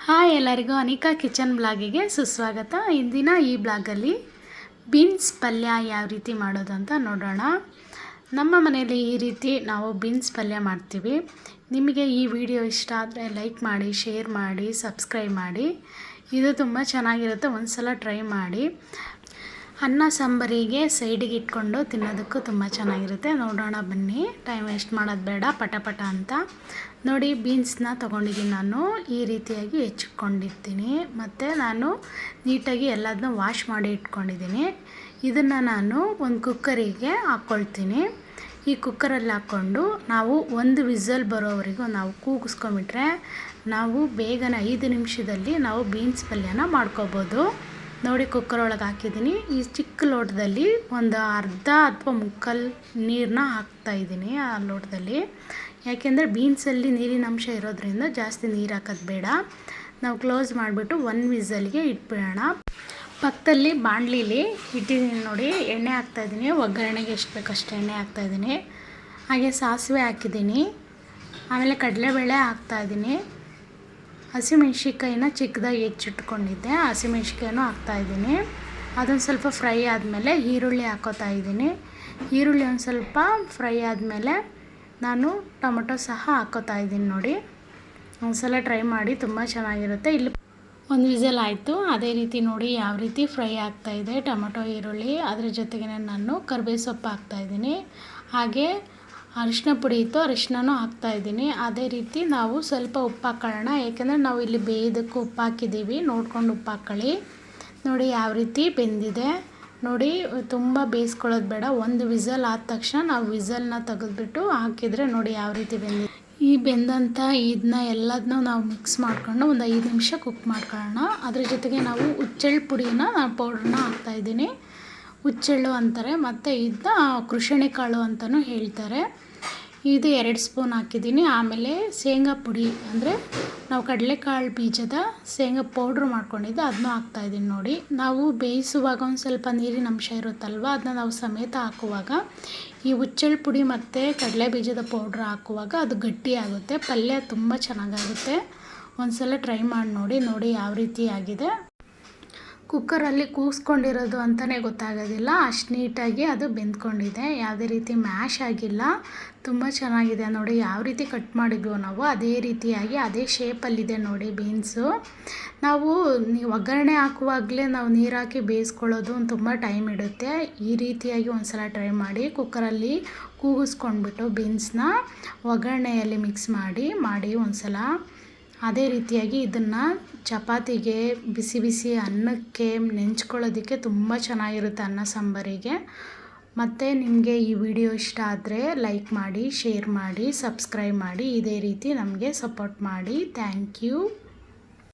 Hi ಎಲ್ಲರಿಗೂ Anika kitchen ಬ್ಲಾಗಿಗೆ ಸುಸ್ವಾಗತ. ಇಂದಿನ ಈ ಬ್ಲಾಗಲ್ಲಿ ಬೀನ್ಸ್ ಪಲ್ಯ ಯಾವ ರೀತಿ ಮಾಡೋದು ಅಂತ ನೋಡೋಣ. ನಮ್ಮ ಮನೆಯಲ್ಲಿ ಈ ರೀತಿ ನಾವು ಬೀನ್ಸ್ ಪಲ್ಯ ಮಾಡ್ತೀವಿ. ನಿಮಗೆ ಈ ವಿಡಿಯೋ ಇಷ್ಟ ಆದರೆ ಲೈಕ್ ಮಾಡಿ, ಶೇರ್ ಮಾಡಿ, ಸಬ್ಸ್ಕ್ರೈಬ್ ಮಾಡಿ. ಇದು ತುಂಬ ಚೆನ್ನಾಗಿರುತ್ತೆ, ಒಂದು ಸಲ ಟ್ರೈ ಮಾಡಿ. ಅನ್ನ ಸಾಂಬಾರಿಗೆ ಸೈಡಿಗೆ ಇಟ್ಕೊಂಡು ತಿನ್ನೋದಕ್ಕೂ ತುಂಬ ಚೆನ್ನಾಗಿರುತ್ತೆ. ನೋಡೋಣ ಬನ್ನಿ, ಟೈಮ್ ವೇಸ್ಟ್ ಮಾಡೋದು ಬೇಡ, ಪಟ ಅಂತ. ನೋಡಿ, ಬೀನ್ಸ್ನ ತೊಗೊಂಡಿದ್ದೀನಿ ನಾನು. ಈ ರೀತಿಯಾಗಿ ಹೆಚ್ಚಿಟ್ಕೊಂಡಿರ್ತೀನಿ. ಮತ್ತು ನಾನು ನೀಟಾಗಿ ಎಲ್ಲದನ್ನ ವಾಶ್ ಮಾಡಿ ಇಟ್ಕೊಂಡಿದ್ದೀನಿ. ಇದನ್ನು ನಾನು ಒಂದು ಕುಕ್ಕರಿಗೆ ಹಾಕ್ಕೊಳ್ತೀನಿ. ಈ ಕುಕ್ಕರಲ್ಲಿ ಹಾಕ್ಕೊಂಡು ನಾವು ಒಂದು ವಿಸಲ್ ಬರೋವರೆಗೂ ನಾವು ಕೂಗಿಸ್ಕೊಂಬಿಟ್ರೆ ನಾವು ಬೇಗನೆ 5 ನಿಮಿಷದಲ್ಲಿ ನಾವು ಬೀನ್ಸ್ ಪಲ್ಯನ ಮಾಡ್ಕೋಬೋದು. ನೋಡಿ, ಕುಕ್ಕರ್ ಒಳಗೆ ಹಾಕಿದ್ದೀನಿ. ಈ ಚಿಕ್ಕ ಲೋಟದಲ್ಲಿ ಒಂದು ಅರ್ಧ ಅಥವಾ ಮುಕ್ಕಾಲು ನೀರನ್ನ ಹಾಕ್ತಾಯಿದ್ದೀನಿ ಆ ಲೋಟದಲ್ಲಿ. ಯಾಕೆಂದರೆ ಬೀನ್ಸಲ್ಲಿ ನೀರಿನ ಅಂಶ ಇರೋದ್ರಿಂದ ಜಾಸ್ತಿ ನೀರು ಹಾಕೋದು ಬೇಡ. ನಾವು ಕ್ಲೋಸ್ ಮಾಡಿಬಿಟ್ಟು 1 ವಿಸಲ್ಗೆ ಇಟ್ಬಿಡೋಣ. ಪಕ್ಕದಲ್ಲಿ ಬಾಣಲಿಲಿ ಇಟ್ಟಿದ್ದೀನಿ. ನೋಡಿ, ಎಣ್ಣೆ ಹಾಕ್ತಾಯಿದ್ದೀನಿ. ಒಗ್ಗರಣೆಗೆ ಎಷ್ಟು ಬೇಕಷ್ಟು ಎಣ್ಣೆ ಹಾಕ್ತಾಯಿದ್ದೀನಿ. ಹಾಗೆ ಸಾಸಿವೆ ಹಾಕಿದ್ದೀನಿ. ಆಮೇಲೆ ಕಡಲೆಬೇಳೆ ಹಾಕ್ತಾಯಿದ್ದೀನಿ. ಹಸಿಮೆಣ್ಸಿಕಾಯಿನ ಚಿಕ್ಕದಾಗಿ ಹೆಚ್ಚಿಟ್ಕೊಂಡಿದ್ದೆ, ಹಸಿಮೆಣ್ಸಿಕಾಯಿನೂ ಹಾಕ್ತಾಯಿದ್ದೀನಿ. ಅದೊಂದು ಸ್ವಲ್ಪ ಫ್ರೈ ಆದಮೇಲೆ ಈರುಳ್ಳಿ ಹಾಕ್ಕೋತಾ ಇದ್ದೀನಿ. ಈರುಳ್ಳಿ ಒಂದು ಸ್ವಲ್ಪ ಫ್ರೈ ಆದಮೇಲೆ ನಾನು ಟೊಮೊಟೊ ಸಹ ಹಾಕ್ಕೋತಾ ಇದ್ದೀನಿ. ನೋಡಿ, ಒಂದು ಸಲ ಟ್ರೈ ಮಾಡಿ, ತುಂಬ ಚೆನ್ನಾಗಿರುತ್ತೆ. ಇಲ್ಲಿ ಒಂದು ವಿಸಲ್ ಆಯಿತು. ಅದೇ ರೀತಿ ನೋಡಿ ಯಾವ ರೀತಿ ಫ್ರೈ ಆಗ್ತಾಯಿದೆ ಟೊಮೊಟೊ, ಈರುಳ್ಳಿ. ಅದ್ರ ಜೊತೆಗೆ ನಾನು ಕರಿಬೇವು ಸೊಪ್ಪು ಹಾಕ್ತಾಯಿದ್ದೀನಿ. ಹಾಗೆ ಅರಿಶಿನ ಪುಡಿ ಇತ್ತು, ಅರಿಶಿನೂ ಹಾಕ್ತಾಯಿದ್ದೀನಿ. ಅದೇ ರೀತಿ ನಾವು ಸ್ವಲ್ಪ ಉಪ್ಪು ಹಾಕೊಳ್ಳೋಣ, ಏಕೆಂದರೆ ನಾವು ಇಲ್ಲಿ ಬೇಯೋದಕ್ಕೆ ಉಪ್ಪು ಹಾಕಿದ್ದೀವಿ. ನೋಡ್ಕೊಂಡು ಉಪ್ಪು ಹಾಕ್ಕೊಳ್ಳಿ. ನೋಡಿ ಯಾವ ರೀತಿ ಬೆಂದಿದೆ. ನೋಡಿ, ತುಂಬ ಬೇಯಿಸ್ಕೊಳ್ಳೋದು ಬೇಡ. ಒಂದು ವಿಸಲ್ ಆದ ತಕ್ಷಣ ನಾವು ವಿಸಲ್ನ ತೆಗೆದುಬಿಟ್ಟು ಹಾಕಿದರೆ ನೋಡಿ ಯಾವ ರೀತಿ ಬೆಂದಿದೆ. ಈ ಬೆಂದಂಥ ಇದನ್ನ ಎಲ್ಲದನ್ನೂ ನಾವು ಮಿಕ್ಸ್ ಮಾಡ್ಕೊಂಡು ಒಂದು 5 ನಿಮಿಷ ಕುಕ್ ಮಾಡ್ಕೊಳ್ಳೋಣ. ಅದ್ರ ಜೊತೆಗೆ ನಾವು ಹುಚ್ಚೆಳ್ಳು ಪುಡಿನ ಪೌಡ್ರನ್ನ ಹಾಕ್ತಾಯಿದ್ದೀನಿ. ಹುಚ್ಚೆಳ್ಳು ಅಂತಾರೆ, ಮತ್ತು ಇದನ್ನ ಕೃಷಣಿ ಕಾಳು ಅಂತಲೂ ಹೇಳ್ತಾರೆ. ಇದು 2 ಸ್ಪೂನ್ ಹಾಕಿದ್ದೀನಿ. ಆಮೇಲೆ ಶೇಂಗಾ ಪುಡಿ, ಅಂದರೆ ನಾವು ಕಡಲೆಕಾಳು ಬೀಜದ ಶೇಂಗಾ ಪೌಡ್ರ್ ಮಾಡ್ಕೊಂಡಿದ್ದು ಅದನ್ನೂ ಹಾಕ್ತಾಯಿದ್ದೀನಿ. ನೋಡಿ, ನಾವು ಬೇಯಿಸುವಾಗ ಒಂದು ಸ್ವಲ್ಪ ನೀರಿನ ಅಂಶ ಇರುತ್ತಲ್ವ, ಅದನ್ನ ನಾವು ಸಮೇತ ಹಾಕುವಾಗ ಈ ಹುಚ್ಚೆಳ್ಳು ಪುಡಿ ಮತ್ತು ಕಡಲೆ ಬೀಜದ ಪೌಡ್ರ್ ಹಾಕುವಾಗ ಅದು ಗಟ್ಟಿಯಾಗುತ್ತೆ. ಪಲ್ಯ ತುಂಬ ಚೆನ್ನಾಗಾಗುತ್ತೆ. ಒಂದು ಸಲ ಟ್ರೈ ಮಾಡಿ ನೋಡಿ. ನೋಡಿ ಯಾವ ರೀತಿ ಆಗಿದೆ. ಕುಕ್ಕರಲ್ಲಿ ಕೂಗಿಸ್ಕೊಂಡಿರೋದು ಅಂತಲೇ ಗೊತ್ತಾಗೋದಿಲ್ಲ, ಅಷ್ಟು ನೀಟಾಗಿ ಅದು ಬೆಂದ್ಕೊಂಡಿದೆ. ಯಾವುದೇ ರೀತಿ ಮ್ಯಾಶ್ ಆಗಿಲ್ಲ, ತುಂಬ ಚೆನ್ನಾಗಿದೆ. ನೋಡಿ ಯಾವ ರೀತಿ ಕಟ್ ಮಾಡಿದ್ವೋ ನಾವು ಅದೇ ರೀತಿಯಾಗಿ ಅದೇ ಶೇಪಲ್ಲಿದೆ. ನೋಡಿ, ಬೀನ್ಸು ನಾವು ಒಗ್ಗರಣೆ ಹಾಕುವಾಗಲೇ ನಾವು ನೀರು ಹಾಕಿ ಬೇಯಿಸ್ಕೊಳ್ಳೋದು ತುಂಬ ಟೈಮ್ ಇಡುತ್ತೆ. ಈ ರೀತಿಯಾಗಿ ಒಂದು ಸಲ ಟ್ರೈ ಮಾಡಿ. ಕುಕ್ಕರಲ್ಲಿ ಕೂಗಿಸ್ಕೊಂಡ್ಬಿಟ್ಟು ಬೀನ್ಸ್ನ ಒಗ್ಗರಣೆಯಲ್ಲಿ ಮಿಕ್ಸ್ ಮಾಡಿ ಒಂದು ಸಲ. ಅದೇ ರೀತಿಯಾಗಿ ಇದನ್ನು ಚಪಾತಿಗೆ, ಬಿಸಿ ಬಿಸಿ ಅನ್ನಕ್ಕೆ ನೆಂಚ್ಕೊಳ್ಳೋದಕ್ಕೆ ತುಂಬ ಚೆನ್ನಾಗಿರುತ್ತೆ, ಅನ್ನ ಸಾಂಬಾರಿಗೆ. ಮತ್ತು ನಿಮಗೆ ಈ ವಿಡಿಯೋ ಇಷ್ಟ ಆದರೆ ಲೈಕ್ ಮಾಡಿ, ಶೇರ್ ಮಾಡಿ, ಸಬ್ಸ್ಕ್ರೈಬ್ ಮಾಡಿ. ಇದೇ ರೀತಿ ನಮಗೆ ಸಪೋರ್ಟ್ ಮಾಡಿ. Thank you.